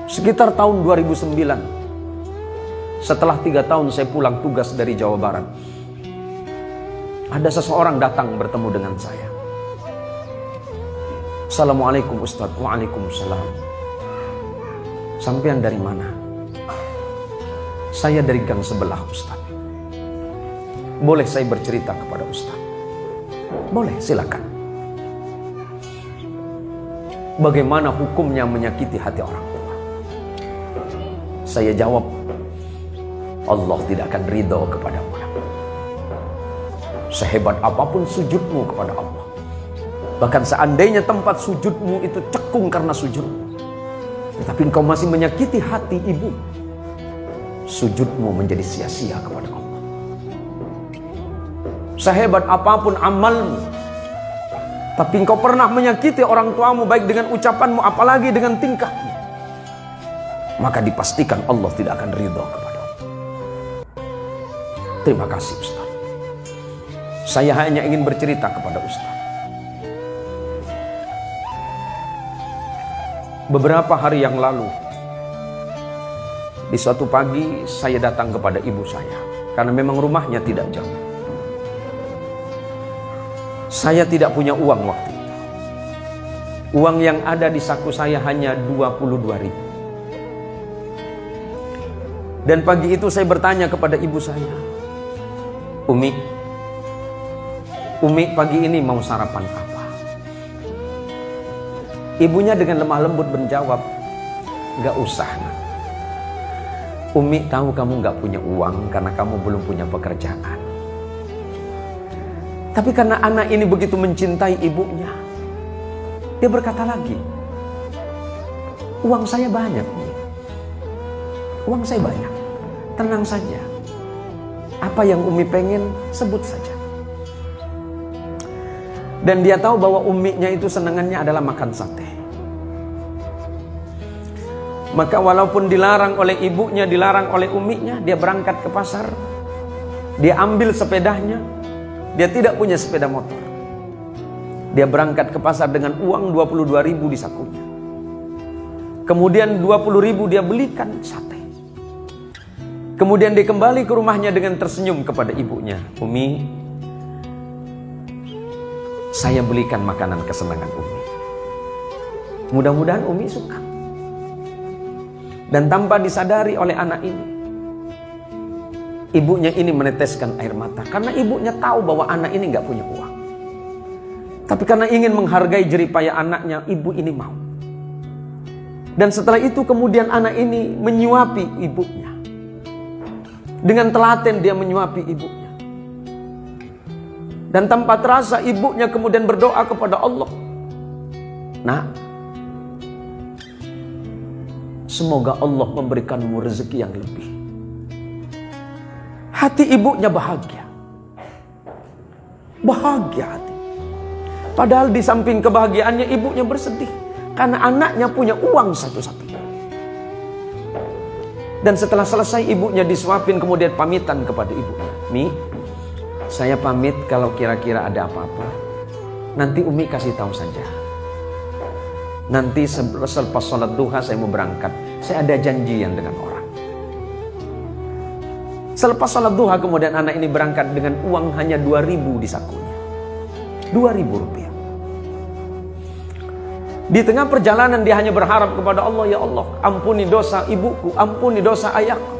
Sekitar tahun 2009, setelah 3 tahun saya pulang tugas dari Jawa Barat, ada seseorang datang bertemu dengan saya. Assalamualaikum Ustaz. Waalaikumsalam. Sampean dari mana? Saya dari gang sebelah Ustaz. Boleh saya bercerita kepada Ustaz? Boleh, silakan. Bagaimana hukumnya menyakiti hati orang tua? Saya jawab, Allah tidak akan ridho kepada orang. Sehebat apapun sujudmu kepada Allah, bahkan seandainya tempat sujudmu itu cekung karena sujudmu, tetapi engkau masih menyakiti hati ibu, sujudmu menjadi sia-sia kepada Allah. Sehebat apapun amalmu, tapi engkau pernah menyakiti orang tuamu baik dengan ucapanmu apalagi dengan tingkahmu, maka dipastikan Allah tidak akan ridho kepadamu. Terima kasih Ustaz. Saya hanya ingin bercerita kepada Ustaz. Beberapa hari yang lalu, di suatu pagi saya datang kepada ibu saya, karena memang rumahnya tidak jauh. Saya tidak punya uang waktu itu. Uang yang ada di saku saya hanya 22.000. Dan pagi itu saya bertanya kepada ibu saya, Umi pagi ini mau sarapan apa? Ibunya dengan lemah lembut menjawab, gak usah nak. Umi tahu kamu gak punya uang karena kamu belum punya pekerjaan. Tapi karena anak ini begitu mencintai ibunya, dia berkata lagi, uang saya banyak Umi. Uang saya banyak, tenang saja. Apa yang Umi pengen, sebut saja. Dan dia tahu bahwa uminya itu senangannya adalah makan sate. Maka walaupun dilarang oleh ibunya, dilarang oleh uminya, dia berangkat ke pasar. Dia ambil sepedanya. Dia tidak punya sepeda motor. Dia berangkat ke pasar dengan uang 22.000 di sakunya. Kemudian 20.000 dia belikan sate. Kemudian dia kembali ke rumahnya dengan tersenyum kepada ibunya. Umi, saya belikan makanan kesenangan Umi. Mudah-mudahan Umi suka. Dan tanpa disadari oleh anak ini, ibunya ini meneteskan air mata. Karena ibunya tahu bahwa anak ini gak punya uang. Tapi karena ingin menghargai jeripaya anaknya, ibu ini mau. Dan setelah itu kemudian anak ini menyuapi ibunya. Dengan telaten dia menyuapi ibunya. Dan tanpa terasa ibunya kemudian berdoa kepada Allah. Nah, semoga Allah memberikanmu rezeki yang lebih. Hati ibunya bahagia. Bahagia hati. Padahal di samping kebahagiaannya ibunya bersedih. Karena anaknya punya uang satu-satunya. Dan setelah selesai ibunya disuapin, kemudian pamitan kepada ibunya. Mi, saya pamit kalau kira-kira ada apa-apa. Nanti Umi kasih tahu saja. Nanti selepas sholat duha saya mau berangkat. Saya ada janjian dengan orang. Selepas sholat duha kemudian anak ini berangkat dengan uang hanya 2.000 di sakunya. 2.000 rupiah. Di tengah perjalanan dia hanya berharap kepada Allah, ya Allah, ampuni dosa ibuku, ampuni dosa ayahku.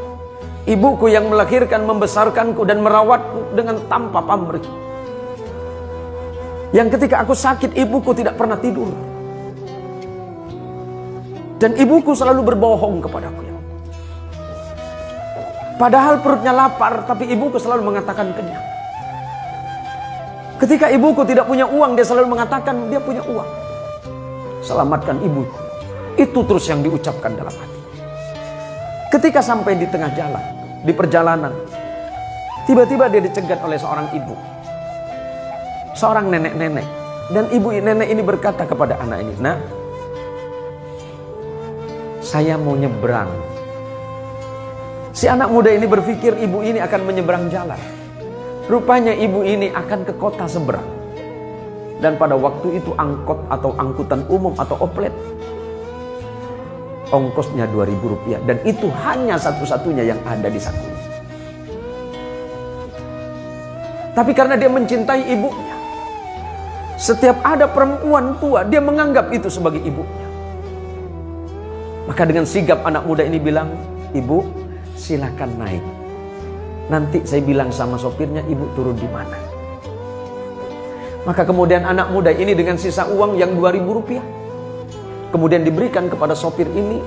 Ibuku yang melahirkan, membesarkanku dan merawatku dengan tanpa pamrih. Yang ketika aku sakit, ibuku tidak pernah tidur. Dan ibuku selalu berbohong kepadaku. Ya. Padahal perutnya lapar, tapi ibuku selalu mengatakan kenyang. Ketika ibuku tidak punya uang, dia selalu mengatakan dia punya uang. Selamatkan ibuku. Itu terus yang diucapkan dalam hati. Ketika sampai di tengah jalan, di perjalanan, tiba-tiba dia dicegat oleh seorang ibu. Seorang nenek-nenek. Dan ibu nenek ini berkata kepada anak ini, "Nak, saya mau nyebrang." Si anak muda ini berpikir ibu ini akan menyeberang jalan. Rupanya ibu ini akan ke kota seberang. Dan pada waktu itu angkot atau angkutan umum atau oplet Ongkosnya Rp2.000 dan itu hanya satu-satunya yang ada di sakunya. Tapi karena dia mencintai ibunya, setiap ada perempuan tua dia menganggap itu sebagai ibunya. Maka dengan sigap anak muda ini bilang, "Ibu, silakan naik. Nanti saya bilang sama sopirnya ibu turun di mana." Maka kemudian anak muda ini dengan sisa uang yang Rp2.000 kemudian diberikan kepada sopir ini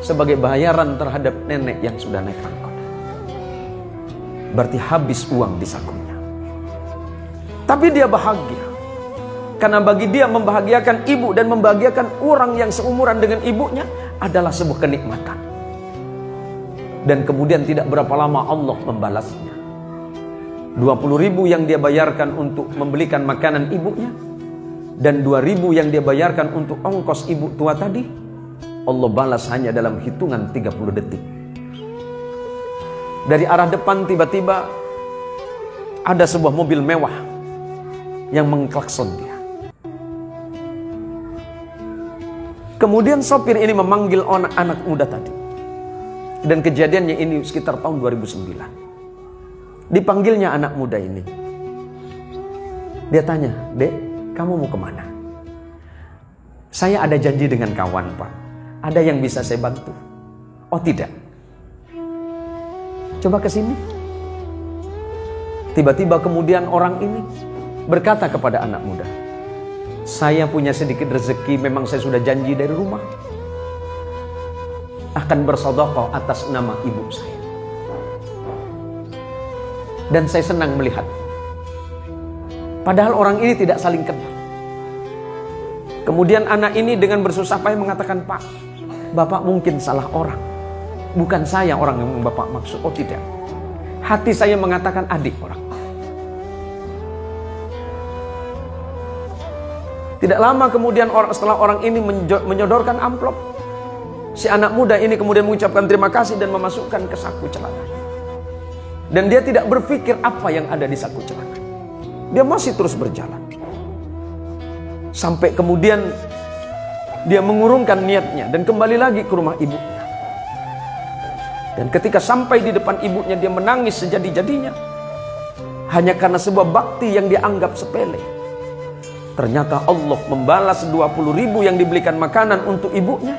sebagai bayaran terhadap nenek yang sudah naik angkot. Berarti habis uang di sakunya. Tapi dia bahagia. Karena bagi dia membahagiakan ibu dan membahagiakan orang yang seumuran dengan ibunya adalah sebuah kenikmatan. Dan kemudian tidak berapa lama Allah membalasnya. 20.000 yang dia bayarkan untuk membelikan makanan ibunya dan 2.000 yang dia bayarkan untuk ongkos ibu tua tadi, Allah balas hanya dalam hitungan 30 detik. Dari arah depan tiba-tiba ada sebuah mobil mewah yang mengklakson dia. Kemudian sopir ini memanggil anak muda tadi. Dan kejadiannya ini sekitar tahun 2009. Dipanggilnya anak muda ini. Dia tanya, "Dek, kamu mau kemana?" "Saya ada janji dengan kawan, Pak. Ada yang bisa saya bantu." "Oh tidak. Coba ke sini." Tiba-tiba kemudian orang ini berkata kepada anak muda, "Saya punya sedikit rezeki, memang saya sudah janji dari rumah. Akan bersedekah atas nama ibu saya. Dan saya senang melihat." Padahal orang ini tidak saling kenal. Kemudian anak ini dengan bersusah payah mengatakan, "Pak, Bapak mungkin salah orang. Bukan saya orang yang Bapak maksud." "Oh tidak. Hati saya mengatakan adik orang." Tidak lama kemudian setelah orang ini menyodorkan amplop, si anak muda ini kemudian mengucapkan terima kasih dan memasukkan ke saku celana. Dan dia tidak berpikir apa yang ada di saku celana. Dia masih terus berjalan. Sampai kemudian dia mengurungkan niatnya dan kembali lagi ke rumah ibunya. Dan ketika sampai di depan ibunya, dia menangis sejadi-jadinya. Hanya karena sebuah bakti yang dia anggap sepele. Ternyata Allah membalas 20.000 yang dibelikan makanan untuk ibunya,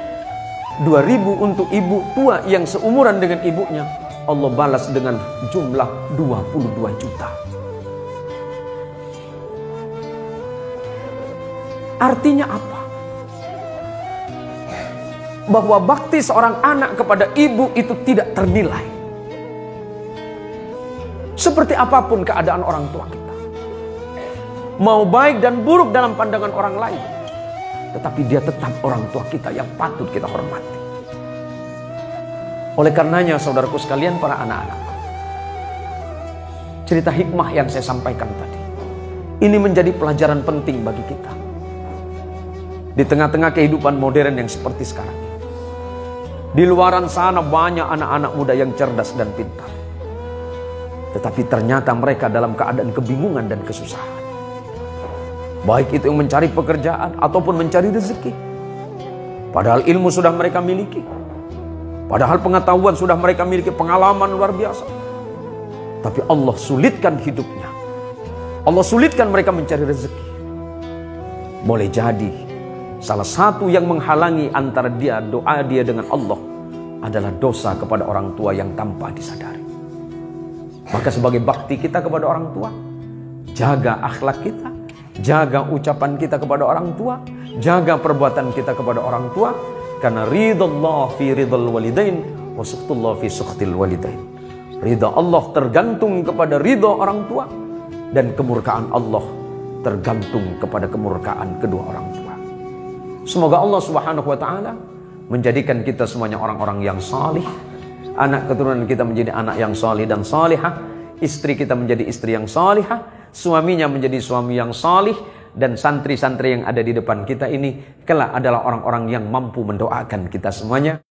2.000 untuk ibu tua yang seumuran dengan ibunya. Allah balas dengan jumlah 22 juta. Artinya apa? Bahwa bakti seorang anak kepada ibu itu tidak ternilai. Seperti apapun keadaan orang tua kita, mau baik dan buruk dalam pandangan orang lain, tetapi dia tetap orang tua kita yang patut kita hormati. Oleh karenanya saudaraku sekalian, para anak-anak, cerita hikmah yang saya sampaikan tadi, ini menjadi pelajaran penting bagi kita. Di tengah-tengah kehidupan modern yang seperti sekarang ini, di luaran sana banyak anak-anak muda yang cerdas dan pintar, tetapi ternyata mereka dalam keadaan kebingungan dan kesusahan. Baik itu yang mencari pekerjaan ataupun mencari rezeki. Padahal ilmu sudah mereka miliki. Padahal pengetahuan sudah mereka miliki, pengalaman luar biasa. Tapi Allah sulitkan hidupnya. Allah sulitkan mereka mencari rezeki. Boleh jadi salah satu yang menghalangi antara doa dia dengan Allah adalah dosa kepada orang tua yang tanpa disadari. Maka sebagai bakti kita kepada orang tua, jaga akhlak kita, jaga ucapan kita kepada orang tua, jaga perbuatan kita kepada orang tua, karena ridallah fi ridal walidain wa suhtullah fi suhtil walidain. Ridha Allah tergantung kepada ridha orang tua, dan kemurkaan Allah tergantung kepada kemurkaan kedua orang tua. Semoga Allah Subhanahu wa taala menjadikan kita semuanya orang-orang yang salih, anak keturunan kita menjadi anak yang salih dan salihah, istri kita menjadi istri yang salihah, suaminya menjadi suami yang salih, dan santri-santri yang ada di depan kita ini kelak adalah orang-orang yang mampu mendoakan kita semuanya.